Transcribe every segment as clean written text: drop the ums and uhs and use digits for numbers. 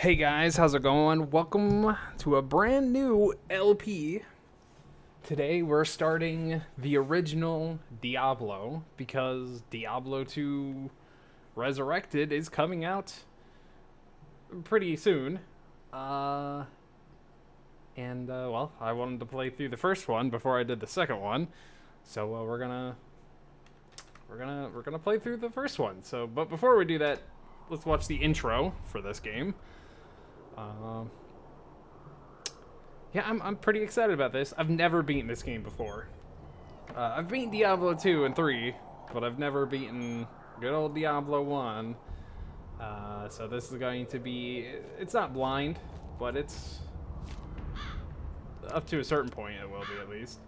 Hey guys, how's it going? Welcome to a brand new LP. Today we're starting the original Diablo because Diablo 2 Resurrected is coming out pretty soon. Well, I wanted to play through the first one before I did the second one. So we're gonna play through the first one. But before we do that, let's watch the intro for this game. Yeah, I'm pretty excited about this. I've never beaten this game before. I've beaten Diablo 2 and 3, but I've never beaten good old Diablo 1. So this is going to be... It's not blind, but it's... Up to a certain point it will be, at least.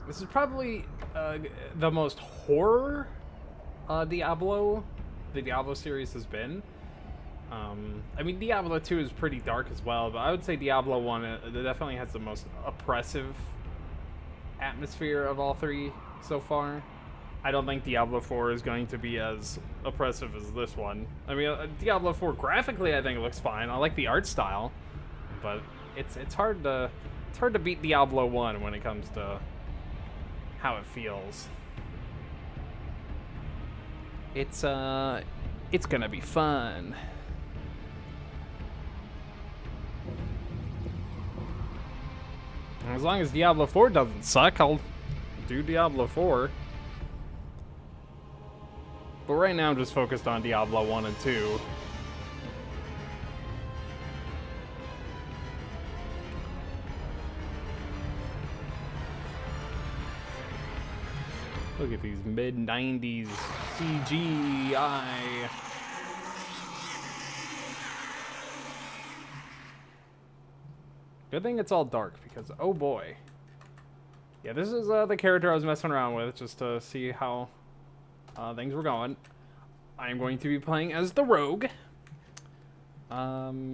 This is probably the most horror Diablo the Diablo series has been. I mean, Diablo 2 is pretty dark as well, but I would say Diablo 1 definitely has the most oppressive atmosphere of all three so far. I don't think Diablo 4 is going to be as oppressive as this one. I mean, Diablo 4 graphically I think it looks fine. I like the art style, but it's hard to beat Diablo 1 when it comes to how it feels. It's gonna be fun. As long as Diablo 4 doesn't suck, I'll do Diablo 4. But right now I'm just focused on Diablo 1 and 2. Look at these mid-90s CGI. Good thing it's all dark because, oh boy. Yeah, this is the character I was messing around with just to see how things were going. I'm going to be playing as the rogue. Just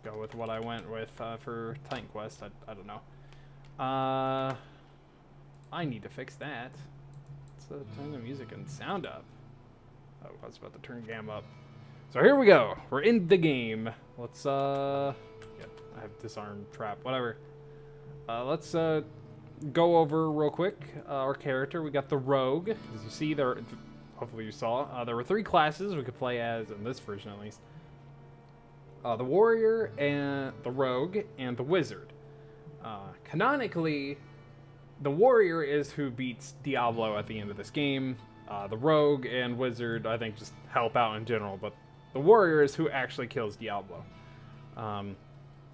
go with what I went with for Titan Quest. I don't know. I need to fix that. Let's turn the music and sound up. Oh, I was about to turn Gam up. So here we go. We're in the game. Let's, yeah, I have disarm, trap, whatever. Let's go over real quick our character. We got the rogue. As you see, hopefully you saw, there were 3 classes we could play as, in this version at least. The warrior, and the rogue, and the wizard. Canonically, the warrior is who beats Diablo at the end of this game. The rogue and wizard, I think, just help out in general, but the warrior is who actually kills Diablo.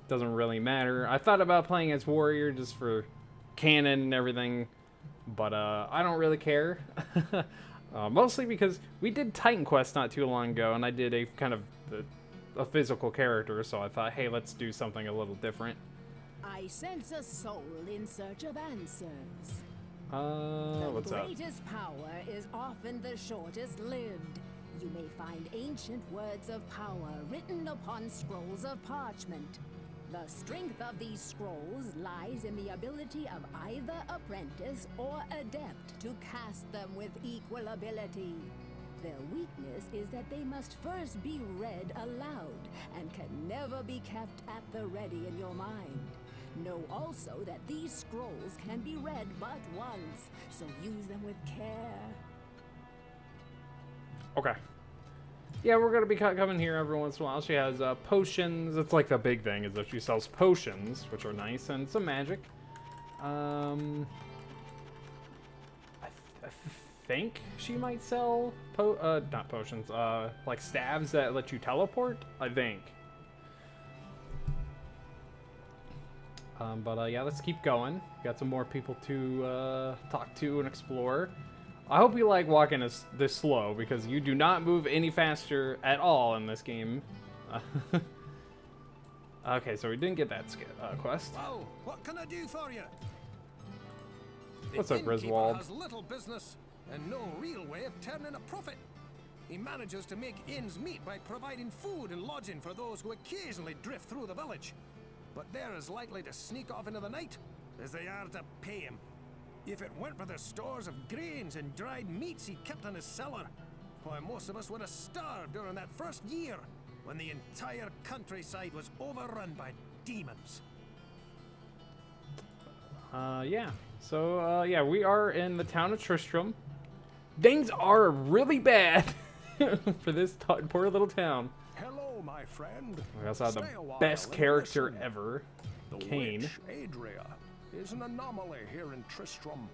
Doesn't really matter. I thought about playing as warrior just for canon and everything, but I don't really care. Mostly because we did Titan Quest not too long ago, and I did a kind of a physical character, so I thought, hey, let's do something a little different. I sense a soul in search of answers. What's up? The greatest power is often the shortest lived. You may find ancient words of power written upon scrolls of parchment. The strength of these scrolls lies in the ability of either apprentice or adept to cast them with equal ability. Their weakness is that they must first be read aloud and can never be kept at the ready in your mind. Know also that these scrolls can be read but once, so use them with care. Okay. Yeah, we're gonna be coming here every once in a while. She has potions. It's like the big thing is that she sells potions, which are nice, and some magic. I think she might sell not potions, like staves that let you teleport, I think. Yeah, let's keep going. Got some more people to talk to and explore. I hope you like walking this slow, because you do not move any faster at all in this game. Okay, so we didn't get that quest. Well, what can I do for you? What's up, Griswold? Has little business and no real way of turning a profit. He manages to make ends meet by providing food and lodging for those who occasionally drift through the village. but they're as likely to sneak off into the night as they are to pay him. If it weren't for the stores of grains and dried meats he kept in his cellar, why, most of us would have starved during that first year when the entire countryside was overrun by demons. Yeah. So, yeah, we are in the town of Tristram. Things are really bad for this poor little town. Hello, my friend. We also have the Stay a while best and character listen. ever, The Cain. witch, Adria, is an anomaly here in Tristram.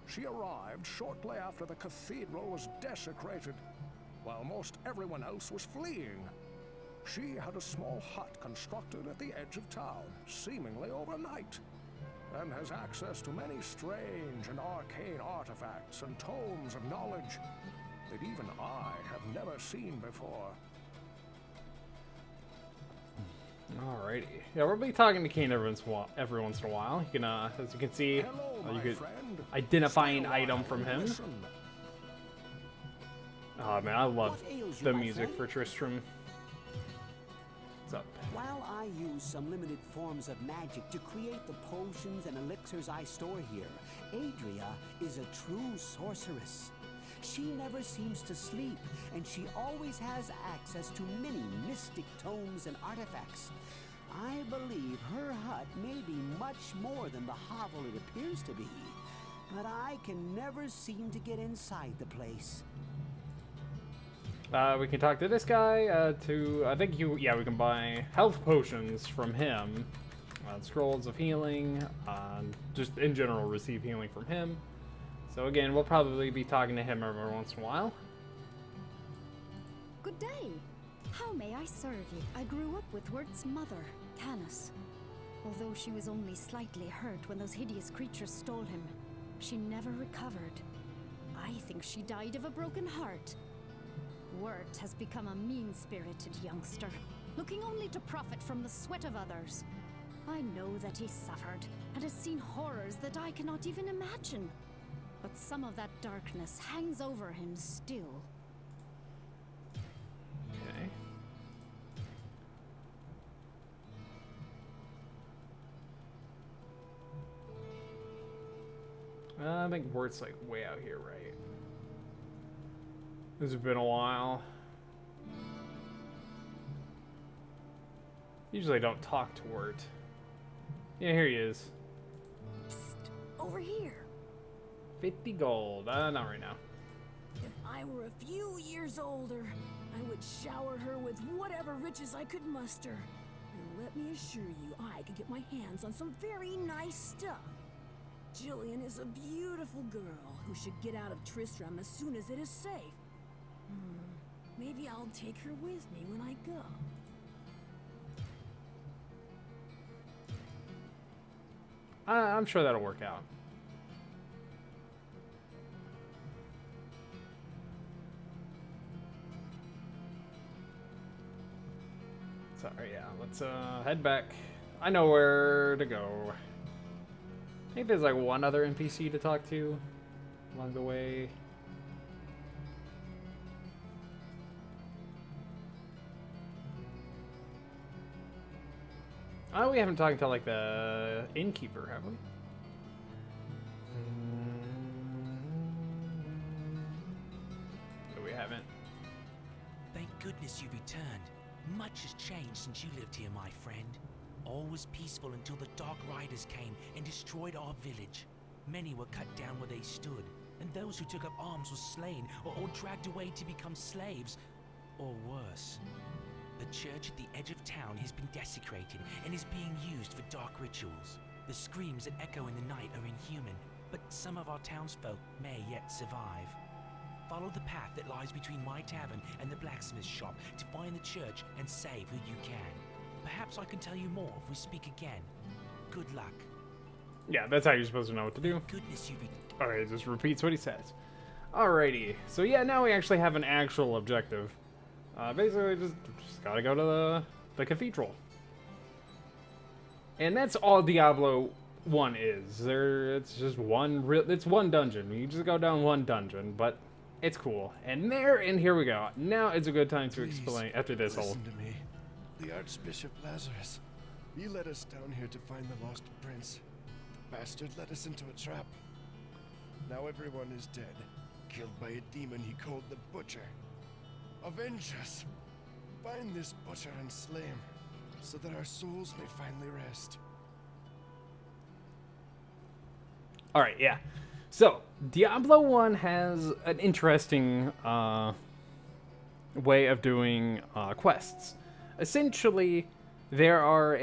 She arrived shortly after the cathedral was desecrated, while most everyone else was fleeing. She had a small hut constructed at the edge of town, seemingly overnight, and has access to many strange and arcane artifacts and tomes of knowledge that even I have never seen before. Alrighty. Yeah, we'll be talking to Cain every once in a while. You can, as you can see, Hello, you my could friend. identify Stay an a item while from and him. listen. Oh man, I love What ails you, the my music friend? for Tristram. What's up? While I use some limited forms of magic to create the potions and elixirs I store here, Adria is a true sorceress. She never seems to sleep, and she always has access to many mystic tomes and artifacts. I believe her hut may be much more than the hovel it appears to be, but I can never seem to get inside the place. We can talk to this guy, I think we can buy health potions from him, scrolls of healing, just in general receive healing from him. So again, we'll probably be talking to him every once in a while. Good day. How may I serve you? I grew up with Wirt's mother, Canis. Although she was only slightly hurt when those hideous creatures stole him, she never recovered. I think she died of a broken heart. Wirt has become a mean-spirited youngster, looking only to profit from the sweat of others. I know that he suffered and has seen horrors that I cannot even imagine. But some of that darkness hangs over him still. Okay. I think Wirt's like way out here, right? This has been a while. Usually don't talk to Wirt. Yeah, here he is. Psst, over here. 50 gold. Not right now. If I were a few years older, I would shower her with whatever riches I could muster. And let me assure you, I could get my hands on some very nice stuff. Jillian is a beautiful girl who should get out of Tristram as soon as it is safe. Maybe I'll take her with me when I go. I'm sure that'll work out. Sorry, yeah, let's head back. I know where to go. I think there's like one other NPC to talk to along the way. Oh, we haven't talked to like the innkeeper, have we? No, we haven't. Thank goodness you returned. Much has changed since you lived here, my friend. All was peaceful until the Dark Riders came and destroyed our village. Many were cut down where they stood, and those who took up arms were slain or dragged away to become slaves, or worse. The church at the edge of town has been desecrated and is being used for dark rituals. The screams that echo in the night are inhuman, but some of our townsfolk may yet survive. Follow the path that lies between my tavern and the blacksmith's shop to find the church and save who you can. Perhaps I can tell you more if we speak again. Good luck. Yeah, that's how you're supposed to know what to do. Goodness you Alright, it just repeats what he says. Alrighty, so yeah, now we actually have an actual objective. Basically, just gotta go to the cathedral. And that's all Diablo 1 is. It's just it's one dungeon. You just go down one dungeon, but it's cool. And here we go. Now it's a good time to explain after this whole... Listen to me. The Archbishop Lazarus. He led us down here to find the lost prince. The bastard led us into a trap. Now everyone is dead, killed by a demon he called the Butcher. Avenge us! Find this Butcher and slay him, so that our souls may finally rest. Alright, yeah. So, Diablo 1 has an interesting way of doing quests. Essentially, there are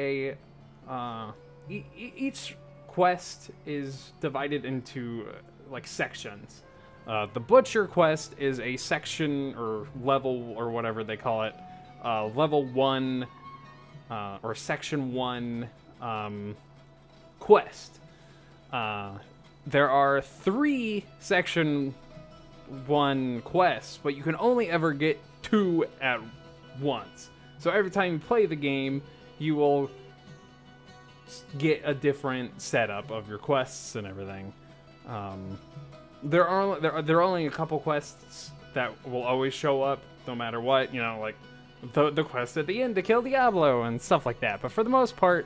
each quest is divided into like sections. The Butcher quest is a section or level or whatever they call it, level 1 or section 1 quest. There are 3 section 1 quests, but you can only ever get 2 at once. So every time you play the game, you will get a different setup of your quests and everything. There are only a couple quests that will always show up no matter what, you know, like the quest at the end to kill Diablo and stuff like that. But for the most part,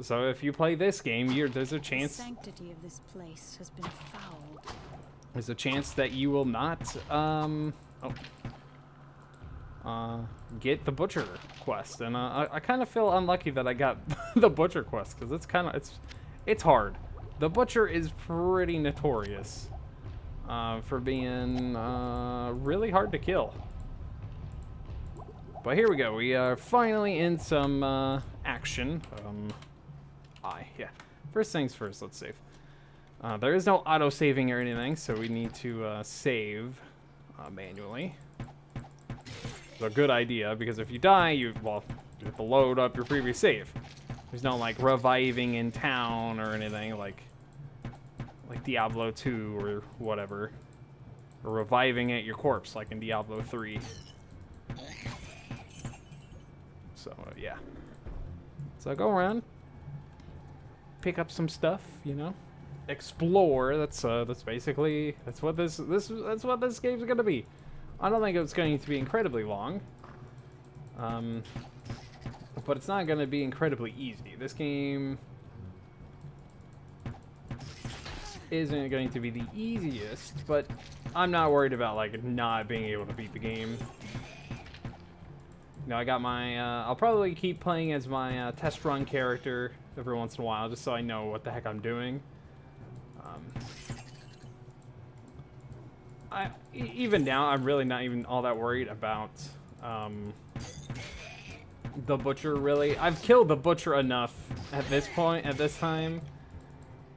so if you play this game, there's a chance. The sanctity of this place has been fouled. There's a chance that you will not get the Butcher quest, and I kind of feel unlucky that I got the Butcher quest because it's hard. The Butcher is pretty notorious for being really hard to kill. But here we go. We are finally in some action. Yeah. First things first, let's save. There is no auto-saving or anything, so we need to save manually. It's a good idea, because if you die, you have to load up your previous save. There's no, like, reviving in town or anything, like Diablo 2 or whatever. Or reviving at your corpse, like in Diablo 3. So, yeah. So go around, pick up some stuff, you know, explore. That's basically what this game's gonna be. I don't think it's going to be incredibly long, but it's not gonna be incredibly easy. This game isn't going to be the easiest, but I'm not worried about like not being able to beat the game. You know, I got my, I'll probably keep playing as my test run character every once in a while, just so I know what the heck I'm doing. Even now, I'm really not even all that worried about the Butcher, really. I've killed the Butcher enough at this point, at this time.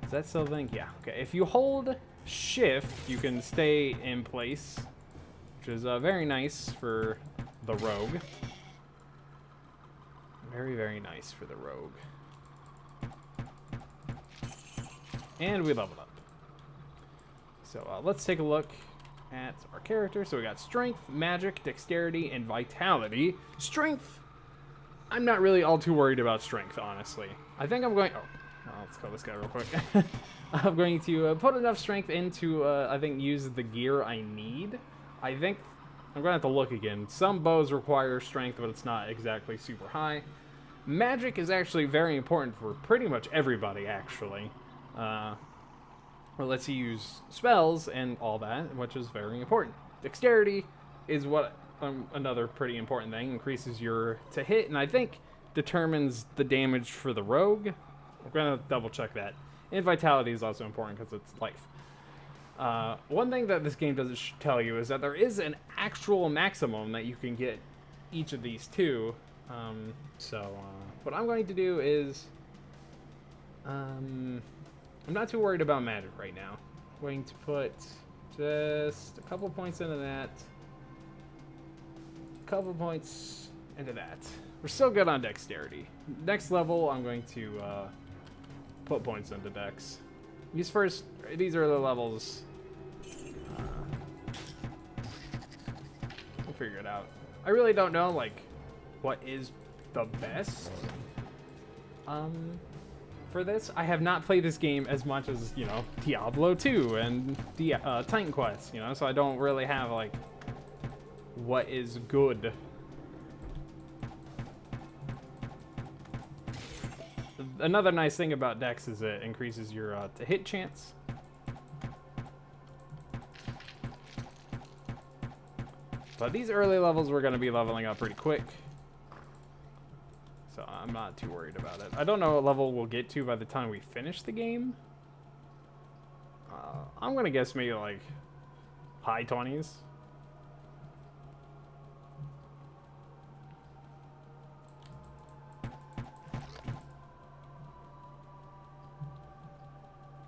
Is that still a thing? Yeah, okay. If you hold shift, you can stay in place, which is very nice for the rogue. Very, very nice for the rogue. And we leveled up. So let's take a look at our character. So we got strength, magic, dexterity, and vitality. Strength, I'm not really all too worried about strength, honestly. I think I'm going... let's kill this guy real quick. I'm going to put enough strength into, I think, use the gear I need. I think... I'm going to have to look again. Some bows require strength, but it's not exactly super high. Magic is actually very important for pretty much everybody, actually. It lets you use spells and all that, which is very important. Dexterity is what another pretty important thing. Increases your to hit, and I think determines the damage for the rogue. We're going to double check that. And vitality is also important because it's life. One thing that this game doesn't tell you is that there is an actual maximum that you can get each of these two. What I'm going to do is, I'm not too worried about magic right now. I'm going to put just a couple points into that. A couple points into that. We're still good on dexterity. Next level, I'm going to put points into dex. These are the levels. We'll figure it out. I really don't know, like, what is the best for this. I have not played this game as much as, you know, Diablo 2 and Titan Quest, you know, so I don't really have, like, what is good. another nice thing about Dex is it increases your to hit chance. But these early levels we're going to be leveling up pretty quick. So I'm not too worried about it. I don't know what level we'll get to by the time we finish the game. I'm going to guess maybe like high 20s.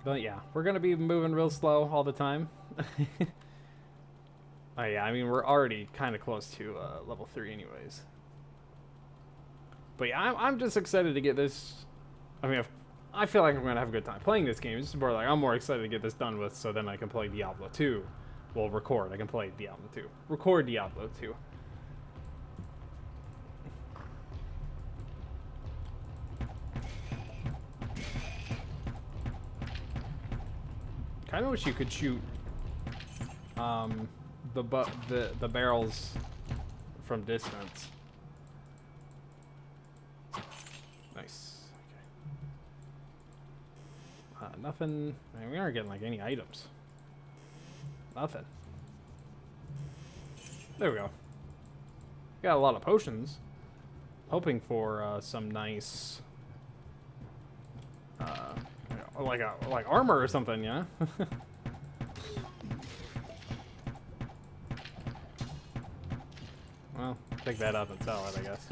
But yeah, we're going to be moving real slow all the time. Oh yeah, I mean, we're already kind of close to level 3 anyways. But yeah, I'm just excited to get this. I mean, I feel like I'm going to have a good time playing this game. It's just more like I'm more excited to get this done with so then I can play Diablo 2. Well, record. I can play Diablo 2. Record Diablo 2. Kind of wish you could shoot the barrels from distance. Nice. Okay. Nothing. I mean, we aren't getting like any items. Nothing. There we go. Got a lot of potions. Hoping for some nice, like armor or something, yeah. Well, pick that up and sell it, I guess.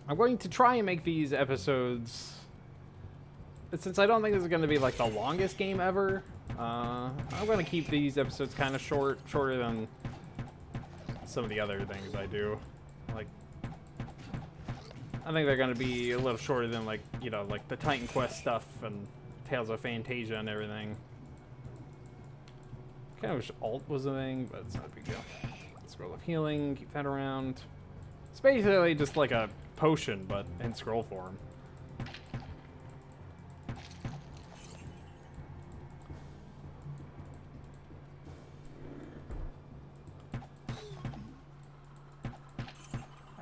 I'm going to try and make these episodes, since I don't think this is going to be like the longest game ever, I'm going to keep these episodes kind of shorter than some of the other things I do. Like, I think they're going to be a little shorter than, like, you know, like the Titan Quest stuff and Tales of Fantasia and everything. Kind of wish Alt was a thing, but it's not a big deal. Scroll of Healing, keep that around. It's basically just like a potion, but in scroll form.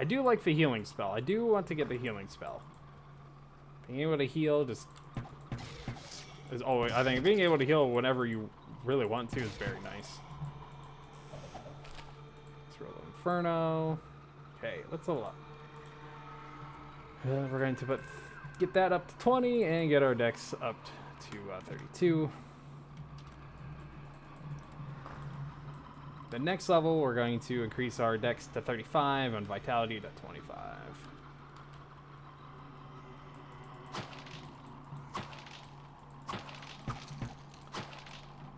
I do like the healing spell. I do want to get the healing spell. Being able to heal just is always, I think being able to heal whenever you really want to is very nice. Let's roll Inferno. Okay, let's level up. We're going to get that up to 20 and get our dex up to 32. The next level, we're going to increase our dex to 35 and vitality to 25.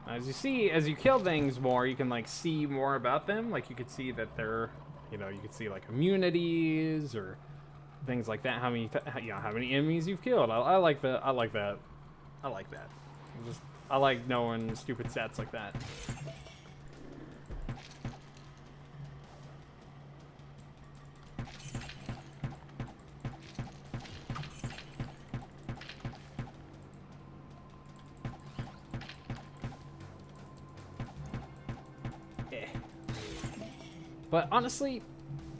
As you see, as you kill things more, you can like see more about them. Like you could see that they're, you know, you could see like immunities or things like that. How many, how many enemies you've killed. I like that. I like that. I like that. I like knowing stupid stats like that. But honestly,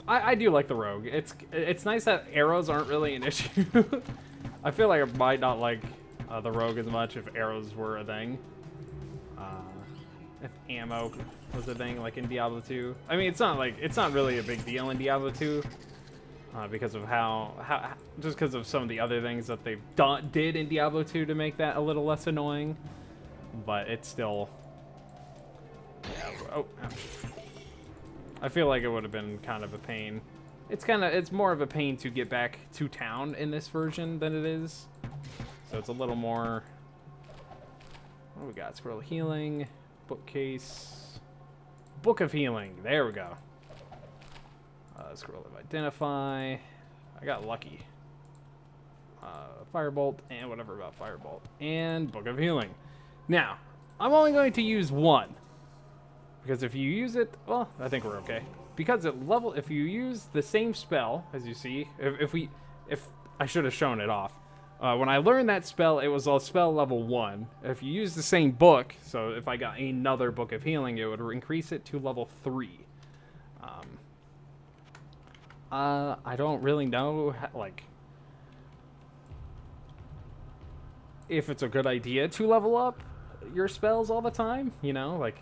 I do like the rogue. It's nice that arrows aren't really an issue. I feel like I might not like the rogue as much if arrows were a thing. If ammo was a thing, like in Diablo 2. I mean, it's not really a big deal in Diablo 2 because of just because of some of the other things that they did in Diablo 2 to make that a little less annoying. But it's still. Yeah. Oh. Ouch. I feel like it would have been kind of a pain. It's more of a pain to get back to town in this version than it is. So it's a little more. What do we got? Scroll of Healing, bookcase, Book of Healing. There we go. Scroll of Identify. I got lucky. Firebolt and whatever about Firebolt and Book of Healing. Now, I'm only going to use one. Because if you use it, well, I think we're okay. Because if you use the same spell, as you see, if I should have shown it off. When I learned that spell, it was a spell level 1. If you use the same book, so if I got another book of healing, it would increase it to level 3. I don't really know, like, if it's a good idea to level up your spells all the time, you know, like,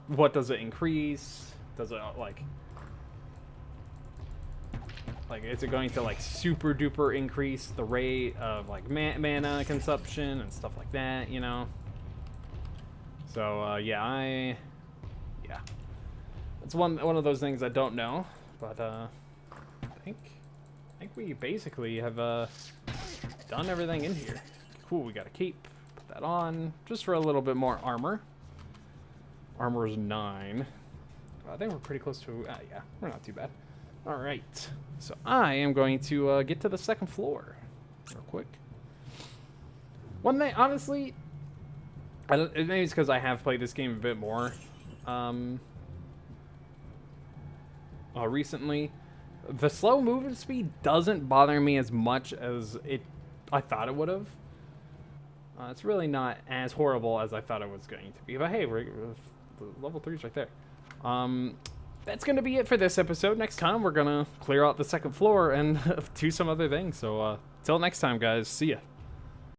what does it increase? Does it, like, is it going to, like, super duper increase the rate of, like, mana consumption and stuff like that, you know? So, yeah, it's one of those things I don't know, but, I think we basically have, done everything in here. Cool, we got a cape. Put that on, just for a little bit more armor. Armor is 9. I think we're pretty close to, yeah, we're not too bad. All right, so I am going to get to the second floor real quick. One thing, honestly, maybe it's because I have played this game a bit more recently. The slow movement speed doesn't bother me as much as I thought it would have. It's really not as horrible as I thought it was going to be. But hey, level 3's right there. That's going to be it for this episode. Next time, we're going to clear out the second floor and do some other things. So, till next time, guys. See ya.